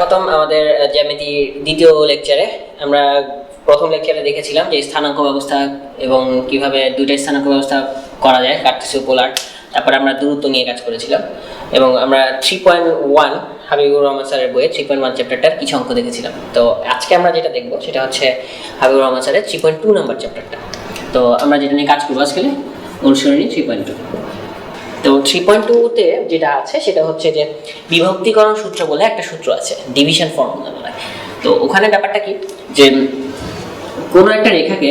স্বাগতম আমাদের জ্যামিতি দ্বিতীয় লেকচারে। আমরা প্রথম লেকচারে দেখেছিলাম যে স্থানাঙ্ক ব্যবস্থা এবং কিভাবে দুইটা স্থানাঙ্ক ব্যবস্থা করা যায়, কার্টেসীয় পোলার। তারপরে আমরা দূরত্ব নিয়ে কাজ করেছিলাম এবং আমরা 3.1 হাবিবুর রহমান স্যারের বইয়ে 3.1 চ্যাপ্টারটার কিছু অঙ্ক দেখেছিলাম। তো আজকে আমরা যেটা দেখবো সেটা হচ্ছে হাবিবুর রহমান স্যারের 3.2 নম্বর চ্যাপ্টারটা। তো আমরা যেটা নিয়ে কাজ করবো আজকে অনুসরণী 3.2। তো 3.2-তে যেটা আছে সেটা হচ্ছে যে বিভক্তিকরণ সূত্র বলে একটা সূত্র আছে, ডিভিশন ফর্মুলা বলে। তো ওখানে ব্যাপারটা কি যে কোনো একটা রেখাকে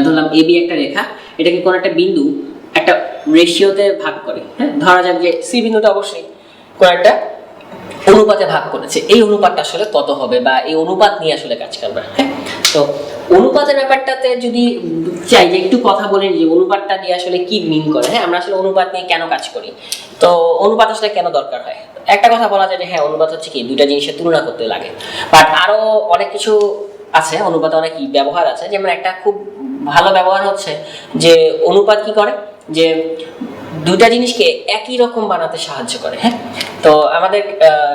ধরলাম এবি একটা রেখা, এটাকে কোনো একটা বিন্দু একটা রেশিওতে ভাগ করে, হ্যাঁ, ধরা যাক যে সি বিন্দুটা অবশ্যই কোনো একটা অনুপাতে ভাগ করেছে, এই অনুপাতটা আসলে কত হবে বা এই অনুপাত নিয়ে আসলে কাজ করবে। হ্যাঁ, তো অনুপাতের ব্যাপারটাতে যদি চাই যে একটু কথা বলেন যে অনুপাতটা দিয়ে আসলে কি মিন করে। হ্যাঁ, আমরা আসলে অনুপাত নিয়ে কেন কাজ করি, তো অনুপাত আসলে কেন দরকার হয়। একটা কথা বলা যায় যে হ্যাঁ, অনুপাত হচ্ছে কি দুইটা জিনিসের তুলনা করতে লাগে, বাট আরো অনেক কিছু আছে, অনুপাতে অনেক ব্যবহার আছে। যেমন একটা খুব ভালো ব্যবহার হচ্ছে যে অনুপাত কি করে, যে দুইটা জিনিসকে একই রকম বানাতে সাহায্য করে। হ্যাঁ, তো আমাদের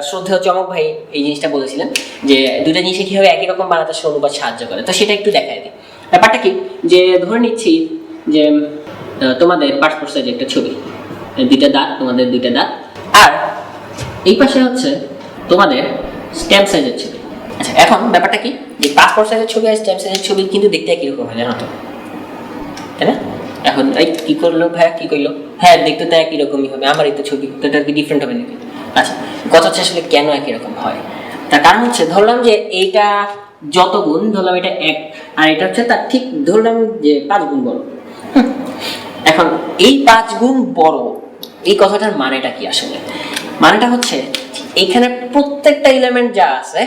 শ্রদ্ধেয় চমক ভাই এই জিনিসটা বলেছিলেন যে দুইটা জিনিসকে কিভাবে একই রকম বানাতে অনুপাত সাহায্য করে। তো সেটা একটু দেখাই দিই। ব্যাপারটা কি যে ধরে নিচ্ছি যে তোমাদের পাসপোর্ট সাইজের একটা ছবি, দুইটা দাঁত, তোমাদের দুইটা দাঁত, আর এই পাশে হচ্ছে তোমাদের স্ট্যাম্প সাইজের ছবি। আচ্ছা, এখন ব্যাপারটা কি যে পাসপোর্ট সাইজের ছবি আর স্ট্যাম্প সাইজের ছবি কিন্তু দেখতে একই রকম হয়, জানো তো, তাই না? এখন এই কি করলো ভাইয়া, কি করলো, হ্যাঁ দেখতে তো একই রকমই হবে, আমার এই তো ছবি, তো এটা কি ডিফারেন্ট হবে নাকি? আচ্ছা, কথা হচ্ছে আসলে কেন একই রকম হয়, তার কারণ হচ্ছে ধরলাম যে এইটা যত গুণ, ধরলাম এটা 1 আর এটা হচ্ছে তার ঠিক ধরলাম যে 5 গুণ বড়। এখন এই 5 গুণ বড় এই কথাটার মানেটা কি আসলে? মানেটা হচ্ছে এখানে প্রত্যেকটা এলিমেন্ট যা আছে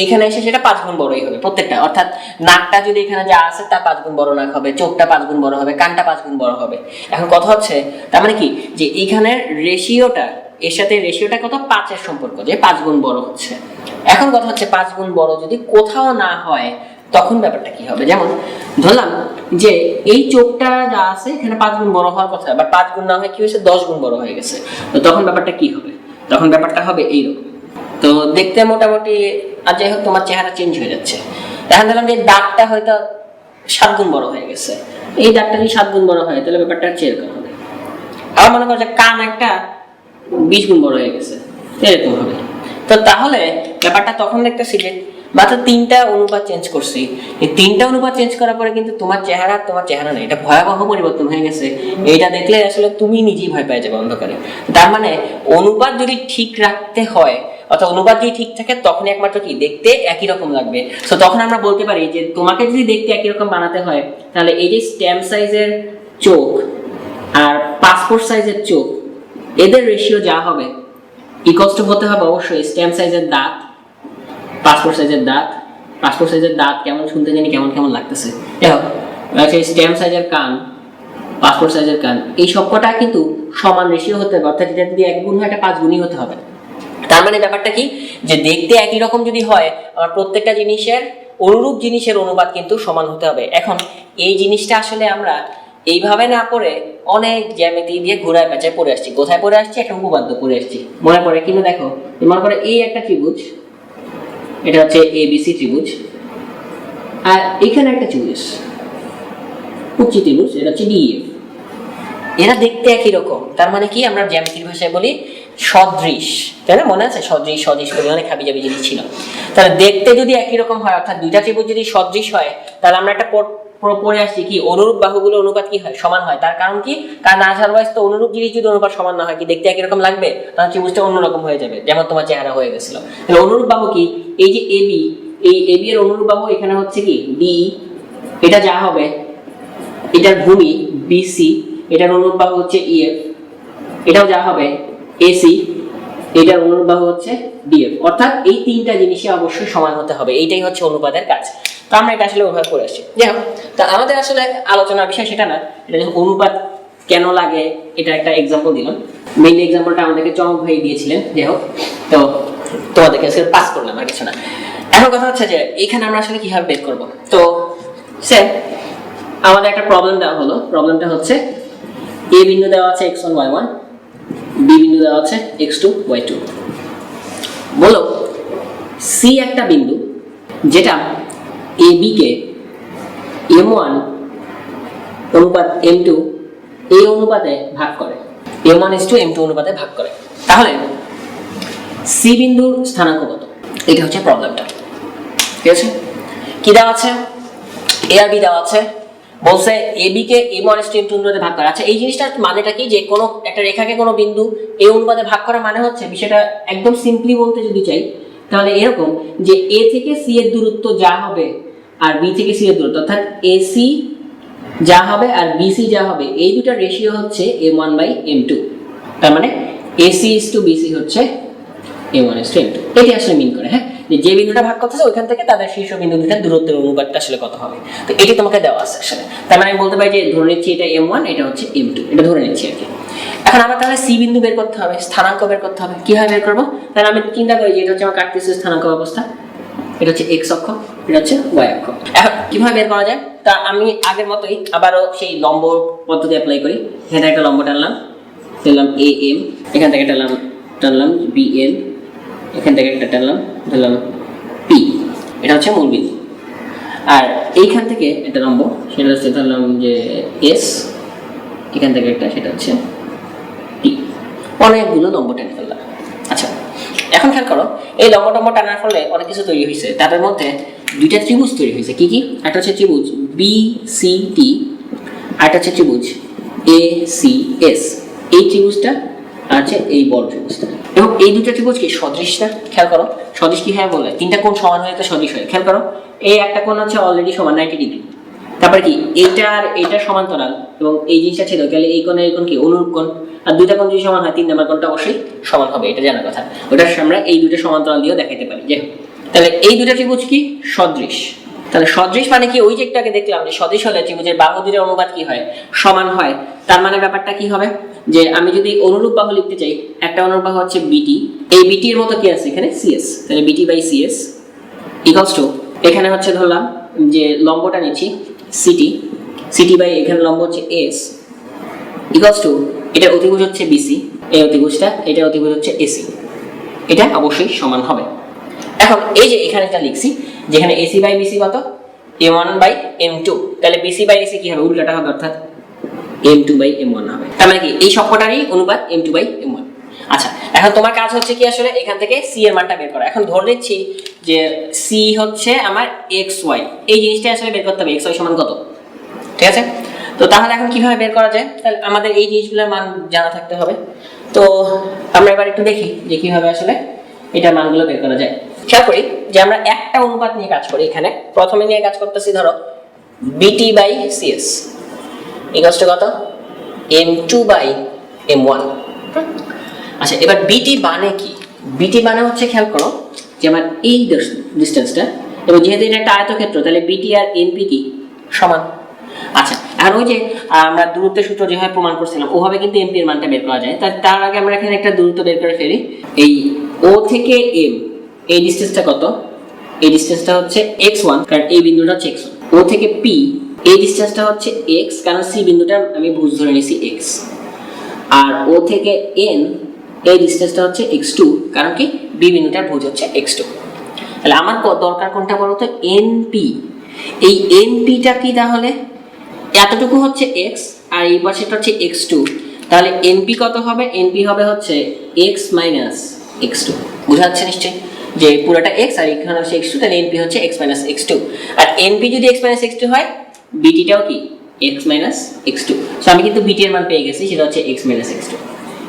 এখানে এসে সেটা 5 গুণ বড়ই হবে প্রত্যেকটা। অর্থাৎ নাকটা যদি এখানে যা আছে তা 5 গুণ বড় নাক হবে, চোখটা 5 গুণ বড় হবে, কানটা 5 গুণ বড় হবে। এখন কথা হচ্ছে তার মানে কি যে এইখানে রেশিওটা, এর সাথে রেশিওটা কত, 5 এর সম্পর্ক, যে 5 গুণ বড় হচ্ছে। এখন কথা হচ্ছে 5 গুণ বড় যদি কোথাও না হয় তখন ব্যাপারটা কি হবে? যেমন ধরলাম যে এই চোখটা যা আছে এখানে 5 গুণ বড় হওয়ার কথা, বাট 5 গুণ না হয়ে কি হয়েছে, 10 গুণ বড় হয়ে গেছে। তো তখন ব্যাপারটা কি হবে? তখন ব্যাপারটা হবে এইরকম। তো দেখতে মোটামুটি আর যাই হোক তোমার চেহারা চেঞ্জ হয়ে যাচ্ছে। এখন ধরলাম যে দাঁতটা হয়তো 7 গুণ বড় হয়ে গেছে, এই দাঁতটা যদি 7 গুণ বড় হয় তাহলে ব্যাপারটা হচ্ছে এরকম হবে। আবার মনে করো যে কান একটা 20 গুণ বড় হয়ে গেছে, এরকম হবে। তো তাহলে ব্যাপারটা তখন দেখতেছি যে মাত্র 3টা অনুপাত চেঞ্জ করছি, এই 3টা অনুপাত চেঞ্জ করার পরে কিন্তু তোমার চেহারা নেই, এটা ভয়াবহ পরিবর্তন হয়ে গেছে। এইটা দেখলে আসলে তুমি নিজেই ভয় পেয়ে যাবে অন্ধকারে। তার মানে অনুপাত যদি ঠিক রাখতে হয়, অর্থাৎ অনুপাত যদি ঠিক থাকে তখনই একমাত্র কি দেখতে একই রকম লাগবে। তো তখন আমরা বলতে পারি যে তোমাকে যদি দেখতে একই রকম বানাতে হয় তাহলে এই যে স্ট্যাম্প সাইজের চোখ আর পাসপোর্ট সাইজের চোখ, এদের রেশিও যা হবে ইকুয়ালস টু হতে হবে অবশ্যই স্ট্যাম্প সাইজের দাঁত, পাসপোর্ট সাইজের দাঁত। পাসপোর্ট সাইজের দাঁত কেমন শুনতে জানি কেমন কেমন লাগতেছে, দেখো স্ট্যাম্প সাইজের কান, পাসপোর্ট সাইজের কান, এই সবকটা কিন্তু সমান রেশিও হতে হবে। অর্থাৎ এটা যদি 1 গুণ হয় এটা 5 গুণই হতে হবে। তার মানে ব্যাপারটা কি যে দেখতে একই রকম যদি হয় আমার প্রত্যেকটা জিনিসের অনুরূপ জিনিসের অনুপাত কিন্তু সমান হতে হবে। এখন এই জিনিসটা আসলে আমরা এইভাবে না পড়ে অনেক জ্যামিতি দিয়ে ঘোরায় পেঁচায় পড়ে আসছি। কোথায় পড়ে আসছি? একটা উপপাদ্য পড়ে আসছি, মনে পড়ে কিন্তু দেখো, মনে করে এই একটা ত্রিভুজ, এটা হচ্ছে এবিসি ত্রিভুজ, আর এখানে একটা ত্রিভুজ উচ্চি ত্রিভুজ, এটা হচ্ছে ডিএফ। এরা দেখতে একই রকম, তার মানে কি আমরা জ্যামিতির ভাষায় বলি সদৃশ, তাই না? মনে আছে সদৃশ সদৃশ বলে অনেক হাবিজাবি জিনিস ছিল। তাহলে দেখতে যদি একই রকম হয়, অর্থাৎ দুইটা ত্রিভুজ যদি সদৃশ হয়, তাহলে আমরা একটা পড়ে আসছি কি অনুরূপ বাহুগুলো অনুপাত কি হয়, সমান হয়। তার কারণ কি? কারণ আদারওয়াইজ তো অনুরূপ জিনিস যদি অনুপাত সমান না হয় কি দেখতে একই রকম লাগবে? তাহলে ত্রিভুজটা অন্যরকম হয়ে যাবে, যেমন তোমার চেহারা হয়ে গেছিল। তাহলে অনুরূপ বাহু কি? এই যে এবি, এই এবি এর অনুরূপ বাহু এখানে হচ্ছে কি ডি, এটা যা হবে এটার ভূমি বিসি, এটার অনুরূপ বাহু হচ্ছে ইএফ, এটাও যা হবে এসি, এটার অনুরূপ বাহু হচ্ছে ডিএফ। অর্থাৎ এই 3টা জিনিসই অবশ্যই সমান হতে হবে, এইটাই হচ্ছে অনুপাতের কাজ। তো আমরা এটা আসলে ওভাবে করে আসছি। যাই হোক, তো আমাদের আসলে আলোচনার বিষয় সেটা না, এটা যখন অনুপাত কেন লাগে এটা একটা এক্সাম্পল দিলাম। মেইন এক্সাম্পলটা আমাদেরকে চমক ভাই দিয়েছিলেন। যাই হোক, তো তোমাদেরকে আজকে পাস করলাম, আর কিছু না। এখন কথা হচ্ছে যে এখানে আমরা আসলে কিভাবে বের করব। তো স্যার আমাদের একটা প্রবলেম দেওয়া হলো, প্রবলেমটা হচ্ছে এ বিন্দু দেওয়া আছে x1 y1, বি বিন্দু দেওয়া আছে x2 y2। বলো সি একটা বিন্দু যেটা এ বি কে m1 অনুপাত m2 এই অনুপাতে ভাগ করে, m1:m2 অনুপাতে ভাগ করে। তাহলে সি বিন্দুর স্থানাঙ্ক কত? এটা হচ্ছে প্রবলেমটা। ঠিক আছে, কি দেওয়া আছে? এ আর বি দেওয়া আছে, বলছে এ বি কে m1:m2 অনুপাতে ভাগ করে। আচ্ছা, এই জিনিসটার মানেটা কি? যে কোনো একটা রেখাকে কোনো বিন্দু এ অনুপাতে ভাগ করা মানে হচ্ছে, বিষয়টা একদম সিম্পলি বলতে যদি চাই তাহলে এরকম যে এ থেকে সি এর দূরত্ব যা হবে আর বি থেকে সি এর দূরত্ব, অর্থাৎ এসি যা হবে আর বিসি যা হবে, এই দুটার রেশিও হচ্ছে m1/m2। তার মানে এসি ইজ টু বিসি হচ্ছে m1:m2। এটি আসলে মিন করে, হ্যাঁ, যে বিন্দুটা ভাগ করতেছে ওইখান থেকে তাদের শীর্ষ বিন্দু দুটার দূরত্বের অনুপাতটা আসলে কত হবে। তো এটি তোমাকে দেওয়া আছে আসলে। তার মানে আমি বলতে পারি যে ধরে নিচ্ছি এটা m1, এটা হচ্ছে m2, এটা ধরে নিচ্ছি আর কি। এখন আমার তাহলে সি বিন্দু বের করতে হবে, স্থানাঙ্ক বের করতে হবে। কিভাবে বের করবো? তাহলে আমি চিন্তা করি যে এটা হচ্ছে আমার কার্টেসীয় স্থানাঙ্ক ব্যবস্থা, এটা হচ্ছে x অক্ষ, এটা হচ্ছে y অক্ষ। এখন কিভাবে বের করা যায়? তা আমি আগের মতোই আবারও সেই লম্ব পদ্ধতি অ্যাপ্লাই করি। এখানে একটা লম্ব টানলাম, দিলাম am, এখান থেকে টানলাম bn, এখান থেকে একটা টানলাম দিলাম p, এটা হচ্ছে মূল বিন্দু। আর এইখান থেকে একটা লম্ব, সেটা হচ্ছে ধরলাম যে s, এখান থেকে একটা, সেটা হচ্ছে t। অনেকগুলো লম্ব টেনে ফেললাম। আচ্ছা, এখন খেয়াল করো, এই লম্ব টানার ফলে অনেক কিছু তৈরি হয়েছে। তাদের মধ্যে দুইটা ত্রিভুজ তৈরি হয়েছে। কি কি? একটা হচ্ছে ত্রিভুজ BCT, আর একটা হচ্ছে ত্রিভুজ ACS। এই ত্রিভুজটা আর হচ্ছে এই বড় ত্রিভুজটা, এবং এই দুইটা ত্রিভুজ কি সদৃশ না? খেয়াল করো, সদৃশ কি হয় বলে, তিনটা কোণ সমান হয়ে তো সদৃশ হয়। খেয়াল করো, এই একটা কোণ হচ্ছে অলরেডি সমান 90 ডিগ্রি, তারপরে কি এইটা আর এইটা সমান্তরাল, এবং এই জিনিসটা ছিল, তাহলে এই কোণের এই কোণ কি অনুরূপ কোণ। আর দুইটা কোণ যদি সমান হয়, 3 নম্বর কোণটা অবশ্যই সমান হবে, এটা জানার কথা। ওটার আমরা এই দুটো সমান্তরাল দিয়েও দেখাইতে পারি। যে তাহলে এই দুটো ত্রিভুজ কি সদৃশ। তাহলে সদৃশ মানে কি? ওই যে একটাকে দেখলাম যে সদৃশ হলে ত্রিভুজের বাহু দুটোর অনুপাত কি হয়? সমান হয়। তার মানে ব্যাপারটা কি হবে? যে আমি যদি অনুরূপ বাহু লিখতে চাই, একটা অনুরূপ বাহু হচ্ছে BT, এই BT এর মতো কি আছে এখানে CS, তাহলে BT/CS ইকুয়ালস টু, এখানে হচ্ছে ধরলাম যে লম্বটা নিচ্ছি CT বাই এখানে লম্ব হচ্ছে S ইকুয়ালস টু, এটার অতিভুজ হচ্ছে BC, এই অতিভুজটা, এটার অতিভুজ হচ্ছে AC। এটা অবশ্যই সমান হবে। এখন এই যে এখানে একটা লিখছি, যেখানে AC/BC কত? m1/m2, তাহলে BC/AC কি হবে? উল্টাটা হবে, অর্থাৎ m2/m1 হবে। তার মানে কি এই সবকটারই অনুপাত m2/m1। আচ্ছা, এখন তোমার কাজ হচ্ছে কি আসলে এখান থেকে c এর মানটা বের করা। এখন ধরে নিচ্ছি যে c হচ্ছে আমার xy, এই জিনিসটা আসলে বের করতে হবে, xy সমান কত। ঠিক আছে, তো তাহলে এখন কিভাবে বের করা যায়? তাহলে আমাদের এই জিনিসগুলোর মান জানা থাকতে হবে। তো আমরা এবার একটু দেখি যে কিভাবে আসলে এটার মানগুলো বের করা যায়। খেয়াল করি যে আমরা একটা অনুপাত নিয়ে কাজ করি। এখানে প্রথমে নিয়ে কাজ করতেছি, ধরো BT/CS ইকুয়ালস টু কত? m2/m1। আচ্ছা, এবার BT মানে কি? BT মানে হচ্ছে, খেয়াল করো যে আমার এই ডিসটেন্সটা, এবং যেহেতু এটা একটা আয়তক্ষেত্র, তাহলে BT আর NP কি সমান। আচ্ছা, এখন ওই যে আমরা দূরত্বের সূত্র যেভাবে প্রমাণ করছিলাম ওভাবে কিন্তু MP এর মানটা বের করা যায়। তার আগে আমরা এখানে একটা দূরত্ব বের করে ফেলি। এই O থেকে M, এই ডিসটেন্সটা কত? এই ডিসটেন্সটা হচ্ছে x1, কারণ এই বিন্দুটা হচ্ছে x1। O থেকে P, এই ডিসটেন্সটা হচ্ছে x, কারণ C বিন্দুটা আমি ভুজ ধরে নিয়েছি x। আর O থেকে N, এই ডিসটেন্সটা হচ্ছে x2, কারণ কি B বিন্দুটার ভুজ হচ্ছে x2। তাহলে আমার দরকার কোনটা বলো তো? NP। এই NPটা কি? তাহলে এতটুকু হচ্ছে x আর এই পাশেটা হচ্ছে x2, তাহলে NP কত হবে? NP হবে হচ্ছে x - x2। বুঝা যাচ্ছে নিশ্চয়ই যে পুরোটা x আর এখানে হচ্ছে x2, তাহলে NP হচ্ছে x - x2। আর NP যদি x - x2 হয়, BT টাও কি x - x2। সো আমি কিন্তু BT এর মান পেয়ে গেছি, সেটা হচ্ছে x - x2,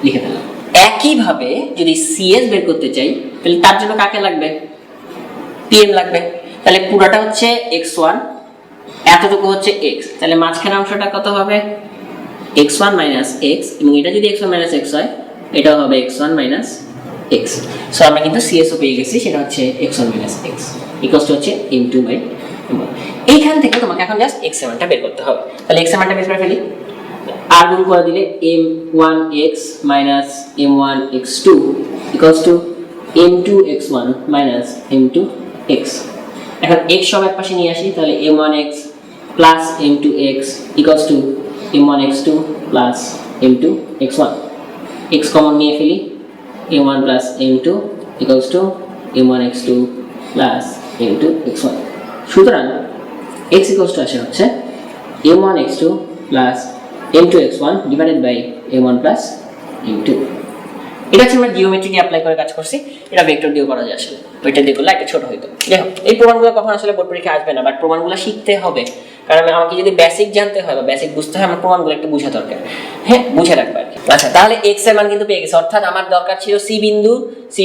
লিখে ফেললাম। একইভাবে যদি CS বের করতে চাই, তাহলে তার জন্য কাকে লাগবে? PM লাগবে। তাহলে পুরোটা হচ্ছে x1, এতটুকু হচ্ছে x, তাহলে মাঝখানে অংশটা কত হবে? x1 - x, এবং এটা যদি x1 - x হয়, এটাও হবে x1 - x। সো আমরা কিন্তু CS ও পেয়ে গেছি, সেটা হচ্ছে x1 - x ইকুয়ালস টু হচ্ছে m2/m1। এইখান থেকে তোমাকে এখন জাস্ট x এর মানটা বের করতে হবে। তাহলে x এর মানটা বের করে ফেলি। আর গুণ করে দিলে m1x - m1x2 equals to m2x1 - m2x। এখন x সব এক পাশে নিয়ে আসি, তাহলে m1x plus m2x equals to m1x2 plus m2x1। x common নিয়ে ফেলি, m1 plus m2 equals to m1 x2 plus m2 x1। সুতরাং x ইকুয়ালস টু আসে হচ্ছে m1 x2 plus m2 x1 divided by m1 plus m2। এটা হচ্ছে আমরা geometry দিয়ে apply করে কাজ করছি, এটা ভেক্টর দিয়েও করা যায় আসলে, ওইটা দিয়ে করলে একটা ছোট হইতো। দেখো এই প্রমাণগুলো কখন আসলে বোর্ড পরীক্ষা আসবে না, বাট প্রমাণগুলো শিখতে হবে, কারণ আমাকে যদি বেসিক জানতে হয় বা বেসিক বুঝতে হয় আমার প্রমাণগুলো একটু বোঝা দরকার। হ্যাঁ, বুঝে রাখবে আর কি। আচ্ছা, তাহলে এক্স এর মান কিন্তু পেয়ে গেছি, অর্থাৎ আমার দরকার ছিল সি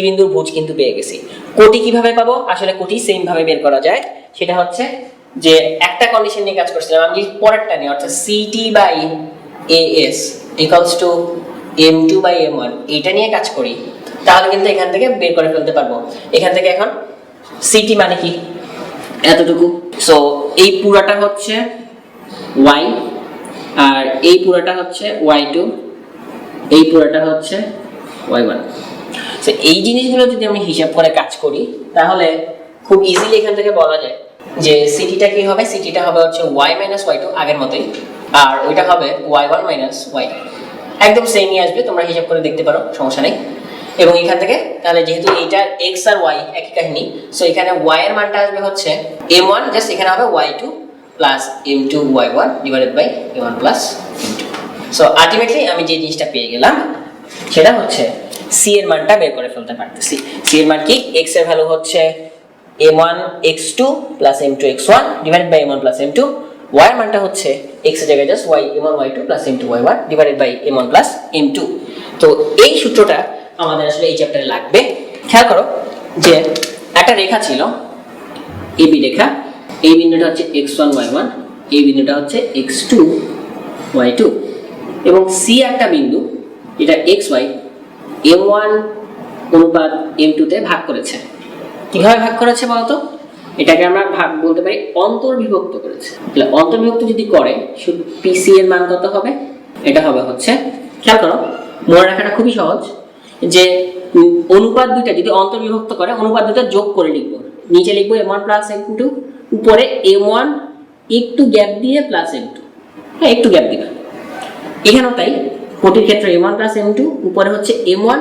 বিন্দুর ভুজ কিন্তু পেয়ে গেছি। কোটি কিভাবে পাবো? আসলে কোটি সেম ভাবে বের করা যায়, সেটা হচ্ছে যে একটা কন্ডিশন নিয়ে কাজ করছিলাম আমি, পরেরটা নিয়ে, অর্থাৎ CT by AS equals to m2 by m1 এটা নিয়ে কাজ করি, তাহলে কিন্তু এখান থেকে বের করে ফেলতে পারবো। এখান থেকে এখন সিটি মানে কি? এতটুকু। সো এই পুরাটা হচ্ছে y, আর এই পুরাটা হচ্ছে y2, এই পুরাটা হচ্ছে y1। সো এই জিনিসগুলো যদি আমি হিসাব করে কাজ করি তাহলে খুব ইজিলি এখান থেকে বলা যায় যে সিটিটা কি হবে? সিটিটা হবে হচ্ছে y মাইনাস y2 আগের মতোই, আর ওইটা হবে y1 মাইনাস y, একদম সেমই আসবে, তোমরা হিসাব করে দেখতে পারো, সমস্যা নেই। এবং এখান থেকে তাহলে যেহেতু এইটা x আর y একই কাহিনী, সো এখানে y এর মানটা আসবে হচ্ছে m1, জাস্ট এখানে হবে y2 plus m2 y1 divided by m1 plus m2। So ultimately আমি যে জিনিসটা পেয়ে গেলাম সেটা হচ্ছে c এর মানটা বের করে ফেলতে পারতেছি। c এর মান কি? x এর ভ্যালু হচ্ছে m1 x2 plus m2 x1 divided by m1 plus m2, y এর মানটা হচ্ছে x এর জায়গায় just y m1 y2 plus m2 y1 divided by m1 plus m2। তো এই সূত্রটা আমাদের আসলে এই চ্যাপ্টারে লাগবে। খেয়াল করো যে একটা রেখা ছিল AB রেখা, এই বিন্দুটা হচ্ছে x1 y1, এই বিন্দুটা হচ্ছে x2 y2, এবং C একটা বিন্দু এটা xy m1 অনুপাত m2 তে ভাগ করেছে। কিভাবে ভাগ করেছে বলতো? এটাকে আমরা ভাগ বলতে পারি অন্তর্বিভক্ত করেছে। তাহলে অন্তর্বিভক্ত যদি করে PC এর মান কত হবে? এটা হবে হচ্ছে, খেয়াল করো মনে রাখাটা খুবই সহজ, যে অনুপাত দুইটা যদি অন্তর্বিভক্ত করে অনুপাত দুটো যোগ করে লিখবো, নিচে লিখবো m1 প্লাস m2, উপরে m1 একটু গ্যাপ দিয়ে প্লাস m2, হ্যাঁ একটু গ্যাপ দিবা, এখানেও তাই, কোটির ক্ষেত্রে m1 প্লাস m2, উপরে হচ্ছে m1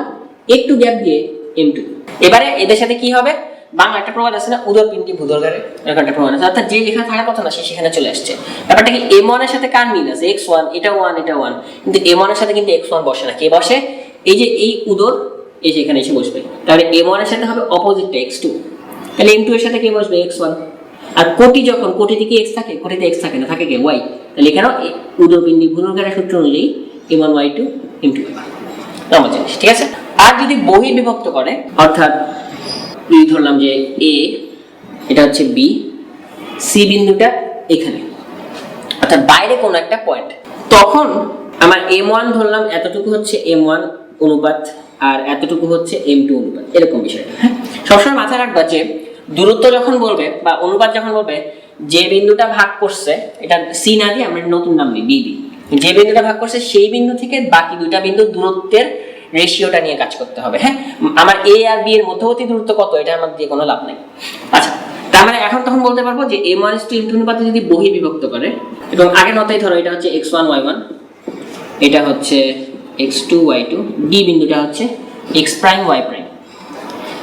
একটু গ্যাপ দিয়ে m2। এবারে এদের সাথে কি হবে? বাংলা একটা প্রবাদ আছে না, উদর পিণ্ডি ভূদরগারে, এরকম একটা প্রবাদ আছে, অর্থাৎ যে যেখানে থাকার কথা না সে সেখানে চলে আসছে। ব্যাপারটা কি, m1 এর সাথে কার মিল আছে? x1, এটা 1 এটা 1, কিন্তু m1 এর সাথে কিন্তু x1 বসে না। কে বসে? এই যে এই উদর এই যে এখানে এসে বসবে, তাহলে m1 এর সাথে হবে অপোজিটটা x2, তাহলে m2 এর সাথে কে বসবে? x1। আর কোটি যখন, কোটিতে কি x থাকে? কোটিতে x থাকে না, থাকে কে? y। তাহলে এখানেও উদর পিণ্ডি ভূদরগারের সূত্র অনুযায়ী m1 y2 m2 নরমাল জিনিস, ঠিক আছে। আর যদি বহির্বিভক্ত করে, অর্থাৎ এই ধরলাম যে A, এটা হচ্ছে B, C বিন্দুটা এখানে, অর্থাৎ বাইরে কোনো একটা পয়েন্ট, তখন আমার m1 ধরলাম এতটুকু হচ্ছে m1 অনুপাত আর এতটুকু হচ্ছে m2 অনুপাত, এরকম বিষয়টা। হ্যাঁ, সবসময় মাথায় রাখবা যে দূরত্ব যখন বলবে বা অনুপাত যখন বলবে, যে বিন্দুটা ভাগ করছে, এটা C না দিয়ে আমরা নতুন নাম নিই BB, যে বিন্দুটা ভাগ করছে সেই বিন্দু থেকে বাকি দুইটা বিন্দুর দূরত্বের রেশিওটা নিয়ে কাজ করতে হবে। হ্যাঁ, আমার A আর B এর মধ্যবর্তী দূরত্ব কত, এটা আমার দিয়ে কোনো লাভ নাই। আচ্ছা, তার মানে এখন তখন বলতে পারবো যে m1 m2 অনুপাতে যদি বহির্বিভক্ত করে, এবং আগের মতোই ধরো এটা হচ্ছে x1 y1, এটা হচ্ছে x2 y2, D বিন্দুটা হচ্ছে x প্রাইম y প্রাইম,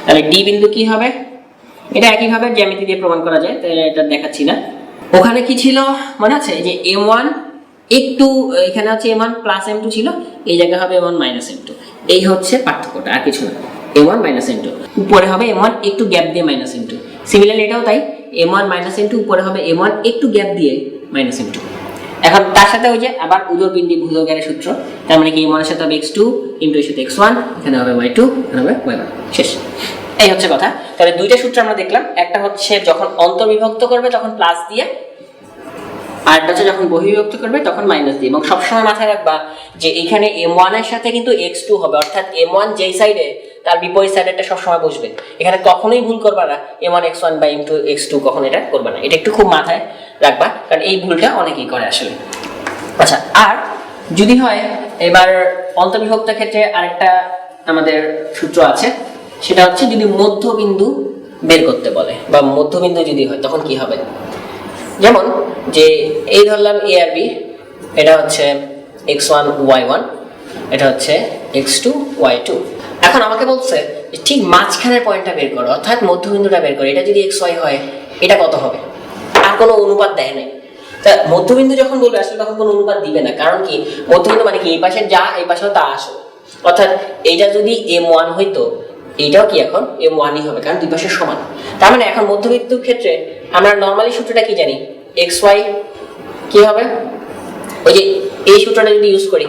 তাহলে D বিন্দু কি হবে? এটা একইভাবে জ্যামিতি দিয়ে প্রমাণ করা যায়, তাহলে এটা দেখাচ্ছি না। ওখানে কি ছিল মনে আছে? যে m1 একটু, এখানে হচ্ছে m1 প্লাস m2 ছিল, এই জায়গায় হবে m1 মাইনাস m2, এই হচ্ছে পার্থক্যটা, আর কিছু না। m1 মাইনাস m2, উপরে হবে m1 একটু গ্যাপ দিয়ে মাইনাস m2, সিমিলারলি এটাও তাই, m1 মাইনাস m2, উপরে হবে m1 একটু গ্যাপ দিয়ে মাইনাস m2। এখন তার সাথে ওই যে আবার উদরপিণ্ডি ভূদরগারের সূত্র, তার মানে কি m1 এর সাথে হবে x2, m2 এর সাথে x1, এখানে হবে y2, এখানে হবে y1, শেষ। এই হচ্ছে কথা। তাহলে দুইটা সূত্র আমরা দেখলাম, একটা হচ্ছে যখন অন্তর্বিভক্ত করবে তখন প্লাস দিয়ে, আর একটা হচ্ছে যখন বহির্বিভক্ত করবে তখন মাইনাস দিয়ে। এবং সবসময় মাথায় রাখবা যে এখানে m1 এর সাথে কিন্তু x2 হবে, অর্থাৎ m1 যেই সাইডে তার বিপরীত সাইডেরটা সবসময় বসবে। এখানে কখনোই ভুল করবা না m1 x1 বা m2 x2, কখনো এটা করবা না, এটা একটু খুব মাথায় রাখবা, কারণ এই ভুলটা অনেকেই করে আসলে। আচ্ছা, আর যদি হয় এবার অন্তর্বিভক্তের ক্ষেত্রে আরেকটা আমাদের সূত্র আছে, সেটা হচ্ছে যদি মধ্যবিন্দু বের করতে বলে বা মধ্যবিন্দু যদি হয় তখন কি হবে। যেমন যে এই ধরলাম A আর B, এটা হচ্ছে x1 y1, এটা হচ্ছে x2 y2। এখন আমাকে বলছে ঠিক মাঝখানের পয়েন্টটা বের করো, অর্থাৎ মধ্যবিন্দুটা বের করো। এটা যদি এক্স ওয়াই হয় এটা কত হবে? আর কোনো অনুপাত দেয় নাই। তা মধ্যবিন্দু যখন বলবে আসলে তখন কোনো অনুপাত দিবে না, কারণ কি মধ্যবিন্দু মানে কি এই পাশে যা এই পাশেও তা আসে। অর্থাৎ এইটা যদি m1 হইতো এইটাও কি এখন m1ই হবে, কারণ দুই পাশে সমান। তার মানে এখন মধ্যবিন্দুর ক্ষেত্রে আমরা নরমালি সূত্রটা কি জানি, এক্স ওয়াই কি হবে, ওই যে এই সূত্রটা যদি ইউজ করি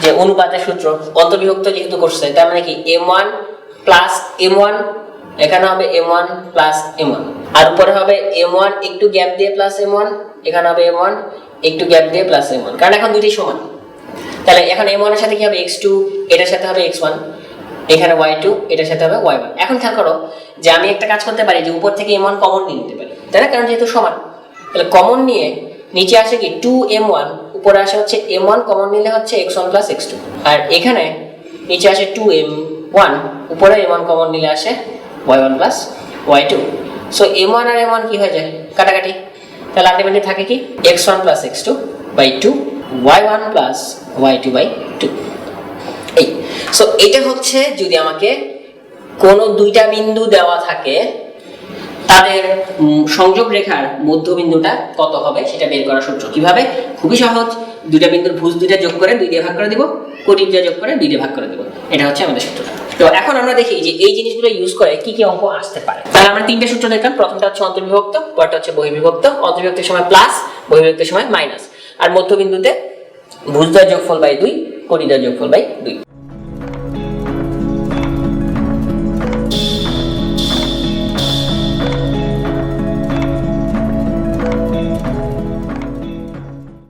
যে অনুপাতের সূত্র, অন্তর্বিভক্ত যেহেতু করছে তার মানে কি m1 প্লাস m1, এখানে হবে m1 প্লাস m1, আর উপরে হবে m1 একটু গ্যাপ দিয়ে প্লাস m1, এখানে হবে m1 একটু গ্যাপ দিয়ে প্লাস m1, কারণ এখন দুইটাই সমান। তাহলে এখন m1 এর সাথে কি হবে x2, এটার সাথে হবে x1, এখানে y2 এটার সাথে হবে y1। এখন খেয়াল করো যে আমি একটা কাজ করতে পারি যে উপর থেকে m1 কমন নিয়ে নিতে পারি, তাই না, কারণ যেহেতু সমান। তাহলে কমন নিয়ে নিচে আসে কি 2m1, উপরে আসে হচ্ছে m1 কমন নিলে হচ্ছে x1 প্লাস x2, আর এখানে নিচে আসে 2m1, উপরে m1 কমন নিলে আসে y1 plus y2। So m1 আর m1 কি হয়ে যায় কাটাকাটি, তাহলে আলটিমেটলি থাকে কি x1 plus x2 by 2 y1 plus y2 by 2। এই সো এটা হচ্ছে যদি আমাকে কোনো দুইটা বিন্দু দেওয়া থাকে তাদের সংযোগ রেখার মধ্যবিন্দুটা কত হবে সেটা বের করার সূত্র। কিভাবে? খুবই সহজ, দুইটা বিন্দুর ভুজ দুইটা যোগ করে 2 দিয়ে ভাগ করে দিব, কোটি দিয়ে যোগ করে 2 দিয়ে ভাগ করে দিব, এটা হচ্ছে আমাদের সূত্র। তো এখন আমরা দেখি যে এই জিনিসগুলো ইউজ করে কি কি অঙ্ক আসতে পারে। তাহলে আমরা তিনটা সূত্র দেখলাম, প্রথমটা হচ্ছে অন্তর্বিভক্ত, পরটা হচ্ছে বহির্বিভক্ত। অন্তর্বিভক্তের সময় প্লাস, বহির্বিভক্তের সময় মাইনাস, আর মধ্যবিন্দুতে ভুজ দ্বয়ের যোগফল বাই 2, কোটি দ্বয়ের যোগফল বাই 2।